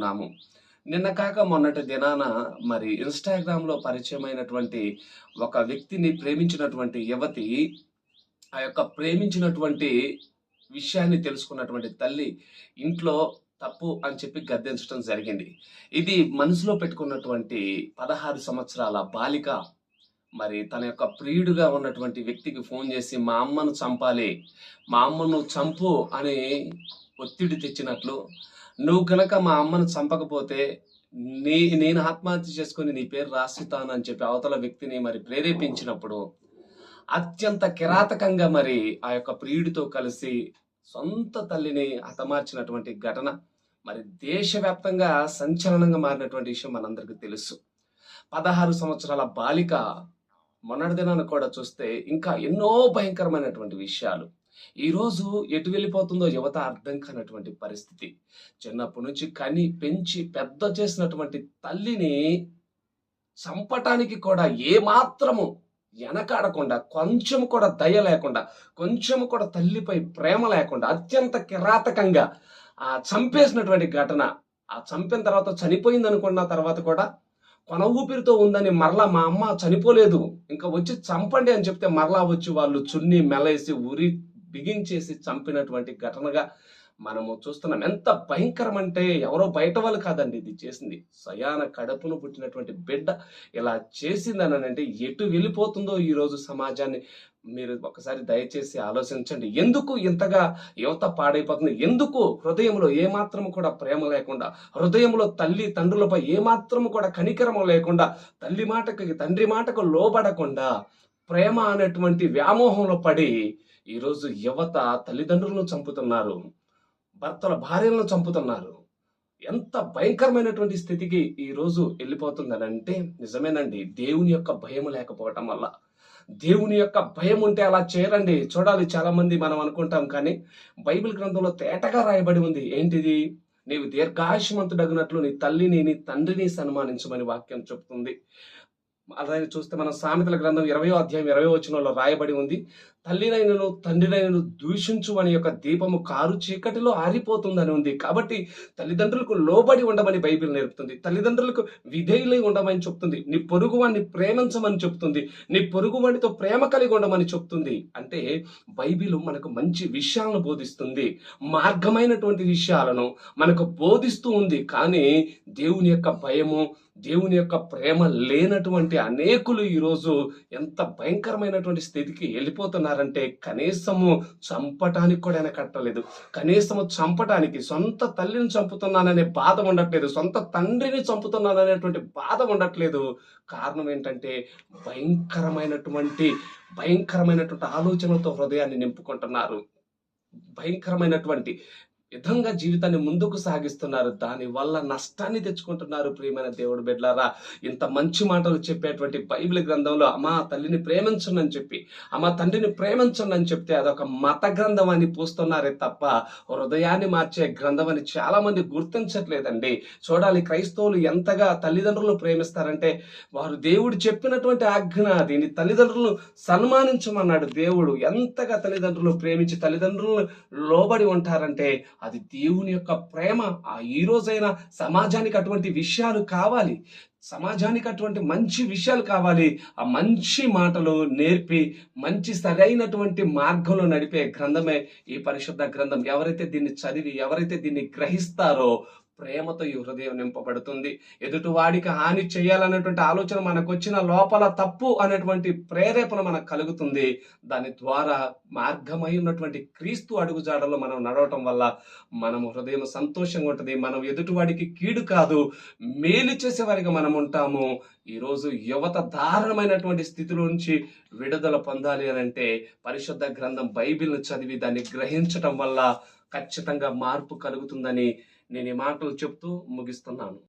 ఉంటున్నాము. నిన్న కాక మొన్నటి దినాన మరి ఇన్‌స్టాగ్రామ్‌లో పరిచయమైనటువంటి ఒక వ్యక్తిని ప్రేమించినటువంటి యువతి, ఆ యొక్క ప్రేమించినటువంటి విషయాన్ని తెలుసుకున్నటువంటి తల్లి ఇంట్లో తప్పు అని చెప్పి గద్దించడం జరిగింది. ఇది మనసులో పెట్టుకున్నటువంటి 16 సంవత్సరాల బాలిక మరి తన యొక్క ప్రియుడుగా ఉన్నటువంటి వ్యక్తికి ఫోన్ చేసి, "మా అమ్మను చంపాలి. మా అమ్మను చంపు" అని ఒత్తిడి తెచ్చినట్లు, "నువ్వు గనక మా అమ్మను చంపకపోతే నేను ఆత్మహత్య చేసుకొని నీ పేరు రాసిస్తాను" అని చెప్పి అవతల వ్యక్తిని మరి ప్రేరేపించినప్పుడు, అత్యంత కిరాతకంగా మరి ఆ యొక్క ప్రియుడితో కలిసి సొంత తల్లిని హతమార్చినటువంటి ఘటన మరి దేశవ్యాప్తంగా సంచలనంగా మారినటువంటి విషయం మనందరికీ తెలుసు. 16 సంవత్సరాల బాలిక మొన్నటి దినాన కూడా చూస్తే ఇంకా ఎన్నో భయంకరమైనటువంటి విషయాలు. ఈరోజు ఎటు వెళ్ళిపోతుందో యువత అర్థం కానటువంటి పరిస్థితి. చిన్నప్పటి నుంచి కని, పెంచి పెద్ద చేసినటువంటి తల్లిని చంపటానికి కూడా ఏమాత్రము వెనకాడకుండా, కొంచెం కూడా దయ లేకుండా, కొంచెం కూడా తల్లిపై ప్రేమ లేకుండా అత్యంత కిరాతకంగా చంపేసినటువంటి ఘటన. చంపిన తర్వాత చనిపోయిందనుకున్న తర్వాత కూడా కొన ఊపిరితో ఉందని మరలా మా అమ్మ చనిపోలేదు, ఇంకా వచ్చి చంపండి అని చెప్తే మరలా వచ్చి వాళ్ళు చున్ని మెలేసి ఉరి బిగించేసి చంపినటువంటి ఘటనగా మనము చూస్తున్నాం. ఎంత భయంకరం అంటే ఎవరో బయట వాళ్ళు కాదండి ఇది చేసింది. స్వయాన కడుపును పుట్టినటువంటి బిడ్డ ఇలా చేసిందని అంటే ఎటు వెళ్ళిపోతుందో ఈరోజు సమాజాన్ని మీరు ఒకసారి దయచేసి ఆలోచించండి. ఎందుకు ఇంతగా యువత పాడైపోతుంది? ఎందుకు హృదయంలో ఏమాత్రం కూడా ప్రేమ లేకుండా, హృదయంలో తల్లి తండ్రులపై ఏమాత్రం కూడా కనికరము లేకుండా, తల్లి మాటకి తండ్రి మాటకు లోబడకుండా ప్రేమ అనేటువంటి వ్యామోహంలో పడి ఈరోజు యువత తల్లిదండ్రులను చంపుతున్నారు, భర్తల భార్యలను చంపుతున్నారు. ఎంత భయంకరమైనటువంటి స్థితికి ఈరోజు వెళ్ళిపోతుందనంటే నిజమేనండి. దేవుని యొక్క భయం లేకపోవటం వల్ల. దేవుని యొక్క భయం ఉంటే అలా చేయరండి. చూడాలి, చాలా మంది మనం అనుకుంటాం, కానీ బైబిల్ గ్రంథంలో తేటగా రాయబడి ఉంది. ఏంటిది? నీవు దీర్ఘాయుష్మంతుడగినట్లు నీ తల్లిని నీ తండ్రిని సన్మానించమని వాక్యం చెప్తుంది. అలాగే చూస్తే మనం సామెతల గ్రంథం 20వ అధ్యాయం 20వ వచనంలో రాయబడి ఉంది, తల్లినైనను తండ్రినైనను దూషించు అని యొక్క దీపము కారు చీకటిలో ఆరిపోతుందని ఉంది. కాబట్టి తల్లిదండ్రులకు లోబడి ఉండమని బైబిల్ నేర్పుతుంది. తల్లిదండ్రులకు విధేయులై ఉండమని చెప్తుంది. నీ పొరుగు వాడిని ప్రేమించమని చెప్తుంది. నీ పొరుగు వాడితో ప్రేమ కలిగి ఉండమని చెప్తుంది. అంటే బైబిల్ మనకు మంచి విషయాలను బోధిస్తుంది, మార్గమైనటువంటి విషయాలను మనకు బోధిస్తూ ఉంది. కానీ దేవుని యొక్క భయము, దేవుని యొక్క ప్రేమ లేనటువంటి అనేకులు ఈరోజు ఎంత భయంకరమైనటువంటి స్థితికి వెళ్ళిపోతున్నారంటే కనీసము చంపటానికి కూడా వెనకట్టలేదు. కనీసము చంపటానికి సొంత తల్లిని చంపుతున్నాననే బాధ ఉండట్లేదు, సొంత తండ్రిని చంపుతున్నాననేటువంటి బాధ ఉండట్లేదు. కారణం ఏంటంటే భయంకరమైనటువంటి ఆలోచనలతో హృదయాన్ని నింపుకుంటున్నారు. భయంకరమైనటువంటి విధంగా జీవితాన్ని ముందుకు సాగిస్తున్నారు. దాని వల్ల నష్టాన్ని తెచ్చుకుంటున్నారు. ప్రియమైన దేవుడు బిడ్డలారా, ఇంత మంచి మాటలు చెప్పేటువంటి బైబిల్ గ్రంథంలో అమ్మా తల్లిని ప్రేమించండి అని చెప్పి, అమ్మా తండ్రిని ప్రేమించండి అని చెప్తే అదొక మత గ్రంథం అని పూస్తున్నారే తప్ప హృదయాన్ని మార్చే గ్రంథం అని చాలా మంది గుర్తించట్లేదండి. చూడాలి, క్రైస్తవులు ఎంతగా తల్లిదండ్రులను ప్రేమిస్తారంటే, వారు దేవుడు చెప్పినటువంటి ఆజ్ఞ దీని తల్లిదండ్రులను సన్మానించమన్నాడు దేవుడు. ఎంతగా తల్లిదండ్రులు ప్రేమించి తల్లిదండ్రులను లోబడి ఉంటారంటే అది దేవుని యొక్క ప్రేమ. ఈ రోజైనా సమాజానికి అటువంటి విషయాలు కావాలి, సమాజానికి అటువంటి మంచి విషయాలు కావాలి. ఆ మంచి మాటలు నేర్పి మంచి సరైనటువంటి మార్గంలో నడిపే గ్రంథమే ఈ పరిశుద్ధ గ్రంథం. ఎవరైతే దీన్ని చదివి, ఎవరైతే దీన్ని గ్రహిస్తారో ప్రేమతో ఈ హృదయం నింపబడుతుంది. ఎదుటివాడికి హాని చేయాలనేటువంటి ఆలోచన మనకు వచ్చిన లోపల తప్పు అనేటువంటి ప్రేరేపణ మనకు కలుగుతుంది. దాని ద్వారా మార్గమై ఉన్నటువంటి క్రీస్తు అడుగుజాడలో మనం నడవటం వల్ల మనము హృదయం సంతోషంగా ఉంటుంది. మనం ఎదుటివాడికి కీడు కాదు, మేలు చేసేవారిగా మనం ఉంటాము. ఈరోజు యువత దారుణమైనటువంటి స్థితిలో నుంచి విడుదల పొందాలి అని అంటే పరిశుద్ధ గ్రంథం బైబిల్ను చదివి దాన్ని గ్రహించటం వల్ల ఖచ్చితంగా మార్పు కలుగుతుందని నేను ఈ మాటలు చెప్తూ ముగిస్తున్నాను.